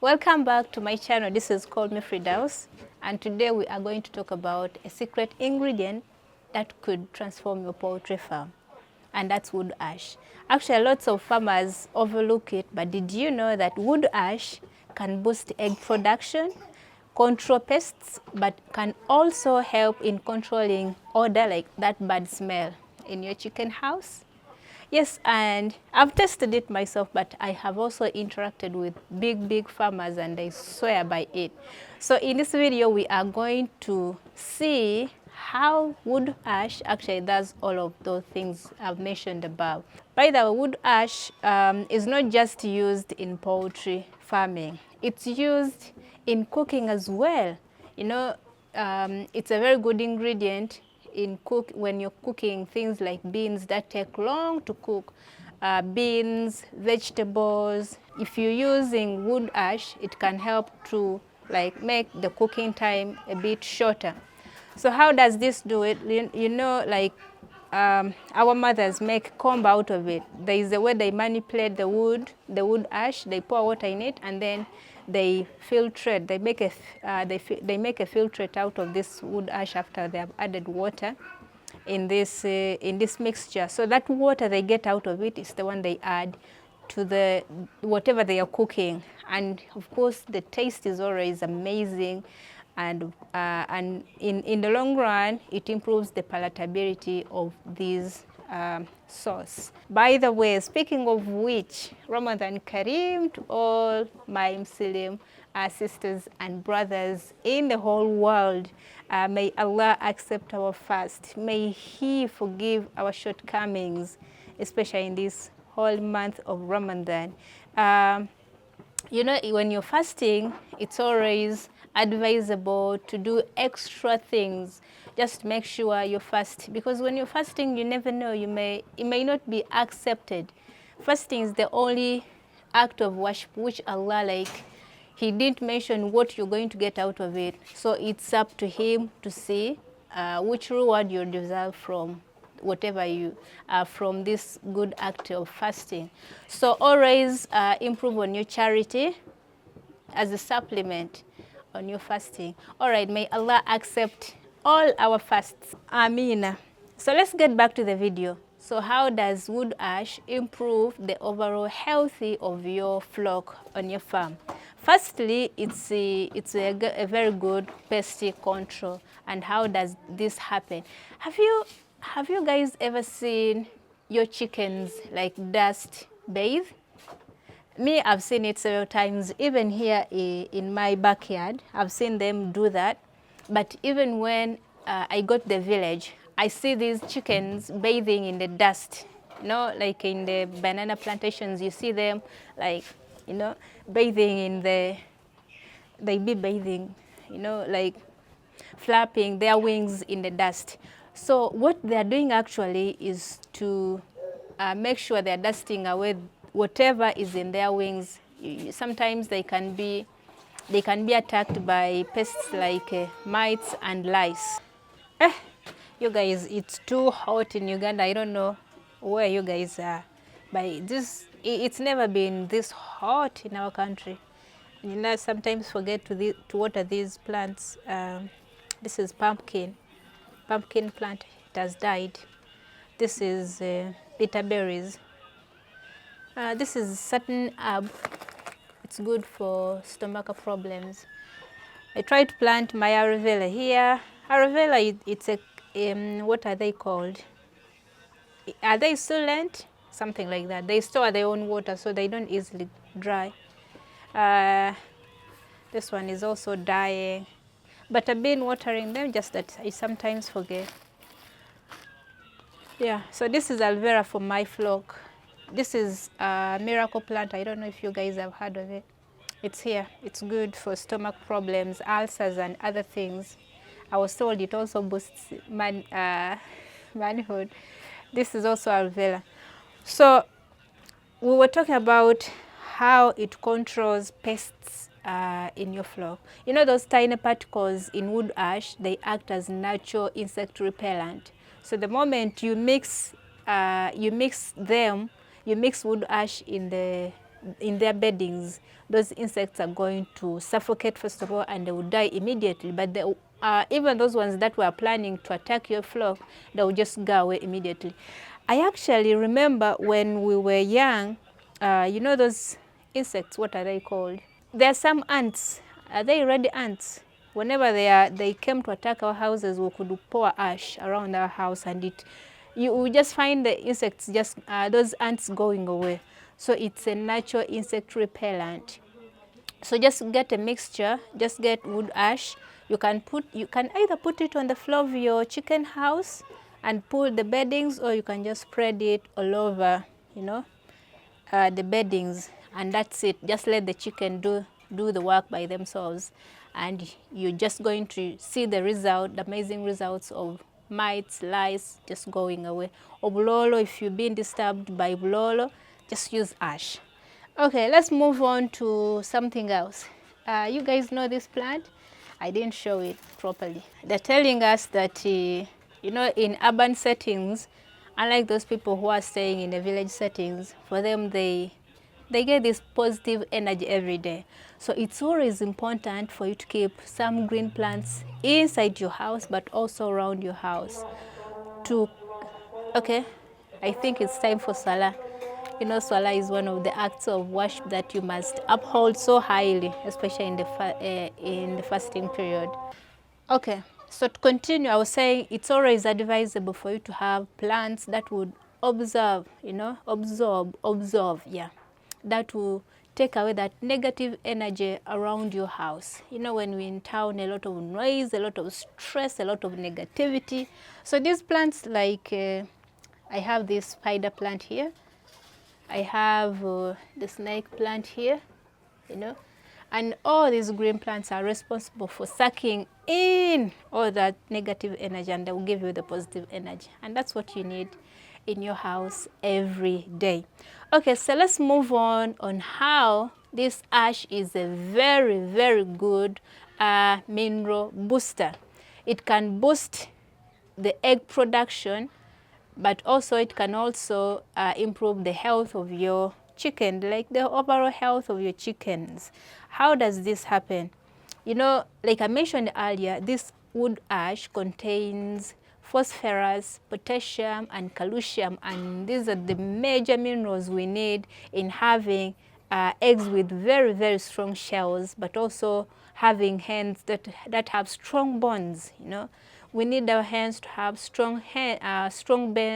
Welcome back to my channel. This is called me Firdaus, and today we are going to talk about a secret ingredient that could transform your poultry farm, and that's wood ash. Actually, lots of farmers overlook it, but did you know that wood ash can boost egg production, control pests, but can also help in controlling odor, like that bad smell in your chicken house? Yes, and I've tested it myself, but I have also interacted with big farmers and they swear by it. So in this video, we are going to see how wood ash actually does all of those things I've mentioned above. By the way, wood ash is not just used in poultry farming. It's used in cooking as well. You know, it's a very good ingredient when you're cooking things like beans that take long to cook, beans, vegetables. If you're using wood ash, it can help to make the cooking time a bit shorter. So how does this do it? You know, our mothers make comb out of it. There is a way they manipulate the wood ash. They pour water in it and then they filtrate. They make a filtrate out of this wood ash after they have added water in this mixture. So that water they get out of it is the one they add to the whatever they are cooking, and of course the taste is always amazing. And in the long run, it improves the palatability of these sauce. By the way, speaking of which, Ramadan Kareem to all my Muslim sisters and brothers in the whole world. May Allah accept our fast. May He forgive our shortcomings, especially in this whole month of Ramadan. You know, when you're fasting, it's always advisable to do extra things. Just make sure you fast, because when you're fasting, you never know, it may not be accepted. Fasting is the only act of worship which Allah, He didn't mention what you're going to get out of it. So it's up to Him to see which reward you deserve from whatever you from this good act of fasting. So always improve on your charity as a supplement on your fasting. All right, may Allah accept all our fasts. Ameen. So let's get back to the video. So how does wood ash improve the overall health of your flock on your farm? Firstly, it's a very good pest control. And how does this happen? Have you guys ever seen your chickens dust bathe? Me, I've seen it several times, even here in my backyard. I've seen them do that. But even when I go to the village, I see these chickens bathing in the dust. You know, like in the banana plantations, you see them bathing in they be bathing, flapping their wings in the dust. So what they're doing actually is to make sure they're dusting away whatever is in their wings. Sometimes they can be attacked by pests like mites and lice. You guys, it's too hot in Uganda. I don't know where you guys are, but it's never been this hot in our country. You know, sometimes forget to water these plants. This is pumpkin plant. It has died. This is bitter berries. This is certain herb. It's good for stomach problems. I tried to plant my aloe vera here. Aloe vera, it's a what are they called? Are they succulent? Something like that. They store their own water, so they don't easily dry. This one is also dying, but I've been watering them, just that I sometimes forget. Yeah, so this is aloe vera for my flock. This is a miracle plant. I don't know if you guys have heard of it. It's here. It's good for stomach problems, ulcers, and other things. I was told it also boosts manhood. This is also aloe vera. So we were talking about how it controls pests in your flock. You know those tiny particles in wood ash, they act as natural insect repellent. So the moment you mix wood ash in the in their beddings, those insects are going to suffocate first of all, and they will die immediately. But even those ones that were planning to attack your flock, they will just go away immediately. I actually remember when we were young, you know those insects, what are they called? There are some ants. Are they red ants? Whenever they came to attack our houses, we could pour ash around our house, and you will just find the insects, just those ants going away. So it's a natural insect repellent. So just get a mixture, just get wood ash. You can either put it on the floor of your chicken house and pull the beddings, or you can just spread it all over, you know, the beddings, and that's it. Just let the chicken do the work by themselves, and you're just going to see the amazing results of mites, lice just going away. Oblolo, if you've been disturbed by oblolo, just use ash. Okay, let's move on to something else. You guys know this plant? I didn't show it properly. They're telling us that, you know, in urban settings, unlike those people who are staying in the village settings, for them, they get this positive energy every day. So it's always important for you to keep some green plants inside your house, but also around your house. Okay, I think it's time for Salah. You know, Salah is one of the acts of worship that you must uphold so highly, especially in the fasting period. Okay, so to continue, I was saying it's always advisable for you to have plants that would absorb, yeah, that will take away that negative energy around your house. You know, when we're in town, a lot of noise, a lot of stress, a lot of negativity. So these plants, like I have this spider plant here. I have the snake plant here, you know, and all these green plants are responsible for sucking in all that negative energy, and they will give you the positive energy. And that's what you need in your house every day. Okay, so let's move on how this ash is a very, very good mineral booster. It can boost the egg production, but also it can also improve the health of your chicken, like the overall health of your chickens. How does this happen? You know, like I mentioned earlier, this wood ash contains phosphorus, potassium, and calcium, and these are the major minerals we need in having eggs with very, very strong shells, but also having hens that have strong bones, you know. We need our hens to have strong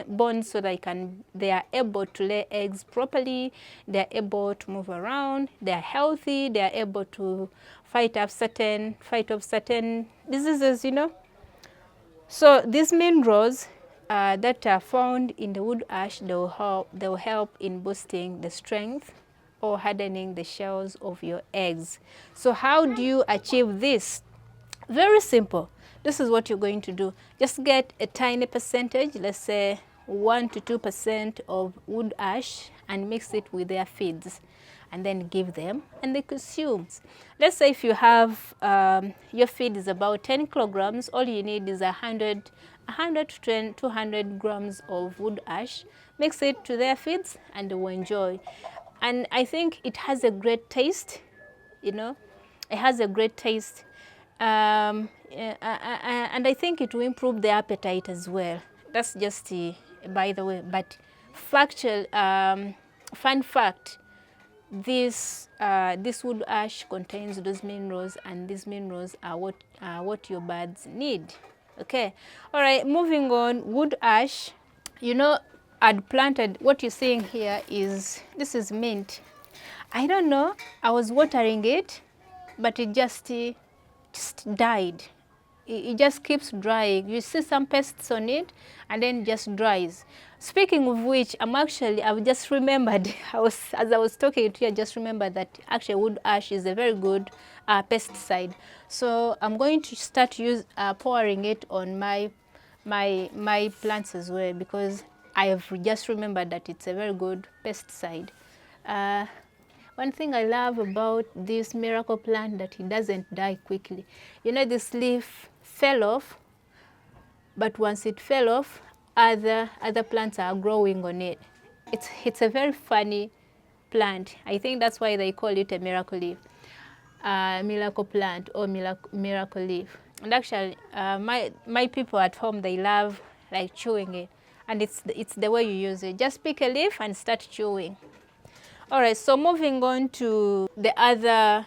bones so that they are able to lay eggs properly, they are able to move around, they are healthy, they are able to fight off certain diseases, you know. So these minerals that are found in the wood ash, they will help in boosting the strength or hardening the shells of your eggs. So how do you achieve this? Very simple. This is what you're going to do. Just get a tiny percentage, let's say 1 to 2% of wood ash, and mix it with their feeds, and then give them, and they consume. Let's say if you have, your feed is about 10 kilograms, all you need is 100 to 200 grams of wood ash. Mix it to their feeds, and they will enjoy. And I think it has a great taste, you know. It has a great taste. And I think it will improve the appetite as well. That's just by the way. But fun fact, this wood ash contains those minerals, and these minerals are what your birds need. Okay, all right. Moving on, wood ash. You know, I'd planted. What you're seeing here this is mint. I don't know. I was watering it, but it just died. It just keeps drying. You see some pests on it, and then just dries. Speaking of which, I've just remembered, as I was talking to you, I just remembered that actually wood ash is a very good pesticide. So I'm going to start pouring it on my plants as well, because I have just remembered that it's a very good pesticide. One thing I love about this miracle plant, that it doesn't die quickly. You know, this leaf fell off, but once it fell off, other plants are growing on it. It's a very funny plant. I think that's why they call it a miracle leaf, miracle plant or miracle leaf. And actually, my people at home, they love like chewing it, and it's the way you use it. Just pick a leaf and start chewing. All right, so moving on to the other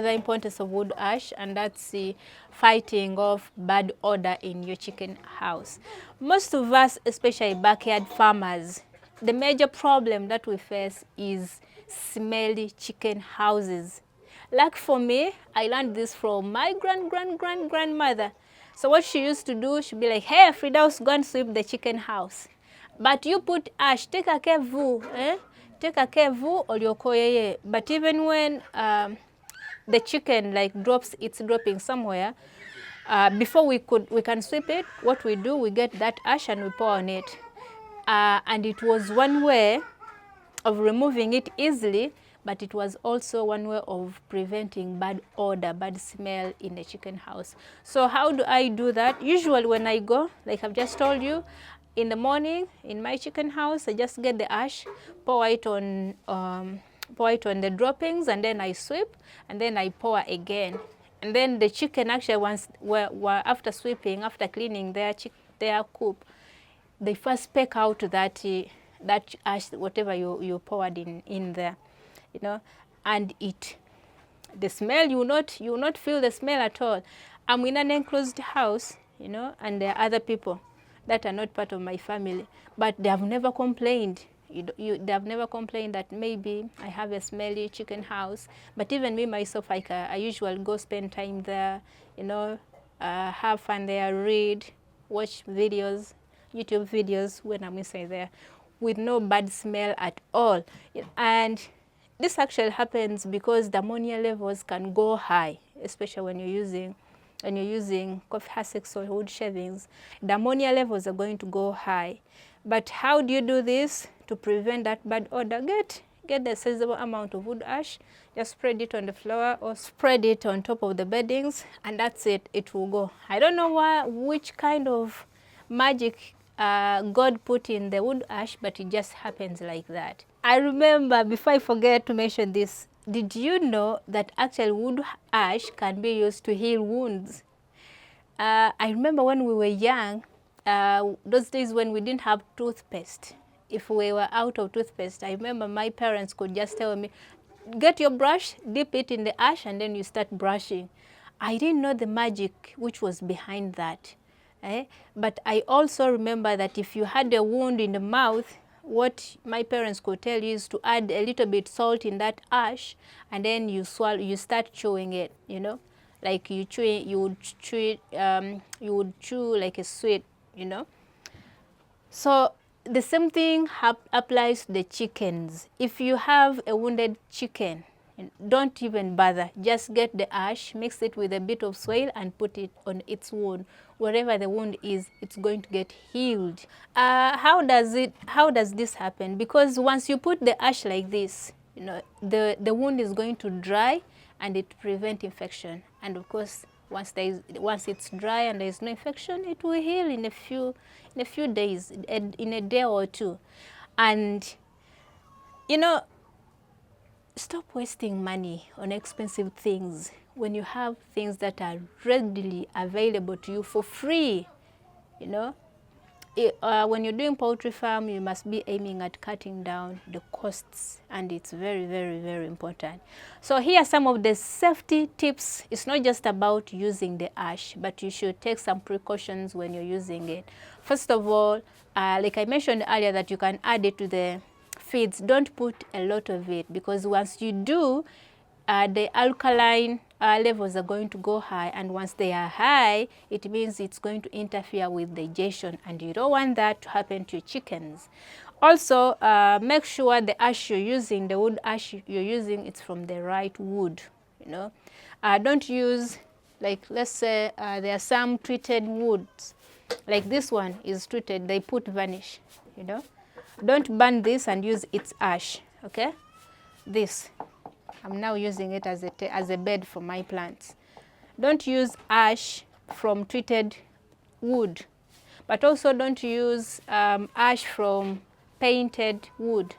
importance of wood ash, and that's the fighting off bad odor in your chicken house. Most of us, especially backyard farmers, the major problem that we face is smelly chicken houses. Like for me, I learned this from my grandmother. So what she used to do, she'd be like, hey, Fridaus, go and sweep the chicken house. But you put ash, take a kevu, take a kevu or your koyeye. But even when the chicken like drops its dropping somewhere, before we can sweep it, what we do, we get that ash and we pour on it. And it was one way of removing it easily, but it was also one way of preventing bad odor, bad smell in the chicken house. So how do I do that? Usually when I go, like I've just told you, in the morning in my chicken house, I just get the ash, pour it on the droppings, and then I sweep, and then I pour again. And then the chicken actually, after sweeping, after cleaning their coop, they first peck out that ash, whatever you poured in there, you know, and the smell, you will not feel the smell at all. I'm in an enclosed house, you know, and there are other people that are not part of my family, but they have never complained. They have never complained that maybe I have a smelly chicken house. But even me myself, I usually go spend time there, you know, have fun there, read, watch videos, YouTube videos when I'm inside there, with no bad smell at all. And this actually happens because the ammonia levels can go high, especially when you're using coffee husks or wood shavings. The ammonia levels are going to go high. But how do you do this to prevent that bad odor? Get the sizable amount of wood ash, just spread it on the floor or spread it on top of the beddings, and that's it, it will go. I don't know which kind of magic God put in the wood ash, but it just happens like that. I remember, before I forget to mention this, did you know that actually wood ash can be used to heal wounds? I remember when we were young, those days when we didn't have toothpaste. If we were out of toothpaste, I remember my parents could just tell me, get your brush, dip it in the ash, and then you start brushing. I didn't know the magic which was behind that. But I also remember that if you had a wound in the mouth, what my parents could tell you is to add a little bit salt in that ash, and then you swallow, you start chewing it, you know, like you would chew like a sweet, you know. So the same thing applies to the chickens. If you have a wounded chicken, don't even bother. Just get the ash, mix it with a bit of soil, and put it on its wound. Wherever the wound is, it's going to get healed. How does this happen? Because once you put the ash like this, you know, the wound is going to dry, and it prevents infection. And of course, once it's dry and there is no infection, it will heal in a few days, in a day or two. And you know, stop wasting money on expensive things when you have things that are readily available to you for free. You know, when you're doing poultry farm, you must be aiming at cutting down the costs, and it's very, very, very important. So here are some of the safety tips. It's not just about using the ash, but you should take some precautions when you're using it. First of all, like I mentioned earlier, that you can add it to the feeds. Don't put a lot of it, because once you do, the alkaline levels are going to go high, and once they are high, it means it's going to interfere with digestion, and you don't want that to happen to your chickens. Also, make sure the ash you're using, the wood ash you're using, it's from the right wood. You know, don't use, like, let's say there are some treated woods, like this one is treated, they put varnish. You know, don't burn this and use its ash. Okay, this, I'm now using it as a bed for my plants. Don't use ash from treated wood, but also don't use ash from painted wood.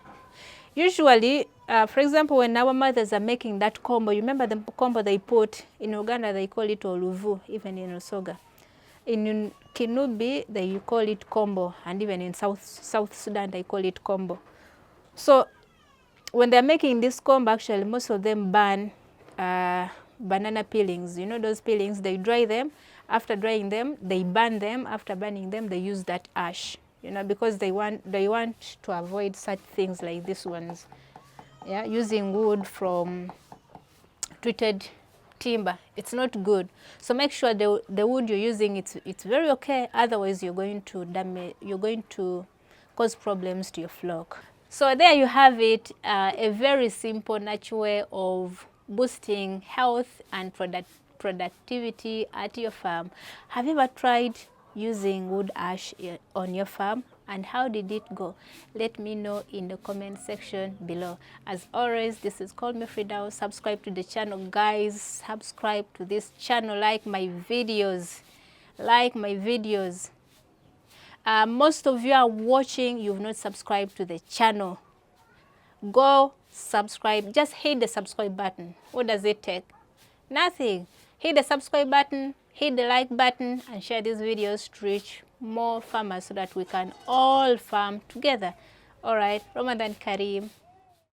Usually, for example, when our mothers are making that combo, you remember the combo they put in Uganda, they call it oluvu, even in Osoga. In Kinubi, they call it combo, and even in South Sudan, they call it combo. So when they're making this combo, actually, most of them burn banana peelings. You know those peelings, they dry them. After drying them, they burn them. After burning them, they use that ash, you know, because they want to avoid such things like these ones. Yeah, using wood from treated timber, it's not good. So make sure the wood you're using, it's very okay. Otherwise, you're going to cause problems to your flock. So there you have it, a very simple, natural way of boosting health and productivity at your farm. Have you ever tried using wood ash on your farm, and how did it go? Let me know in the comment section below. As always, this is called me Frida. Subscribe to the channel, guys. Subscribe to this channel, like my videos, most of you are watching, you've not subscribed to the channel. Go subscribe. Just hit the subscribe button. What does it take? Nothing. Hit the subscribe button, hit the like button, and share these videos to reach more farmers so that we can all farm together. All right, Ramadan Kareem.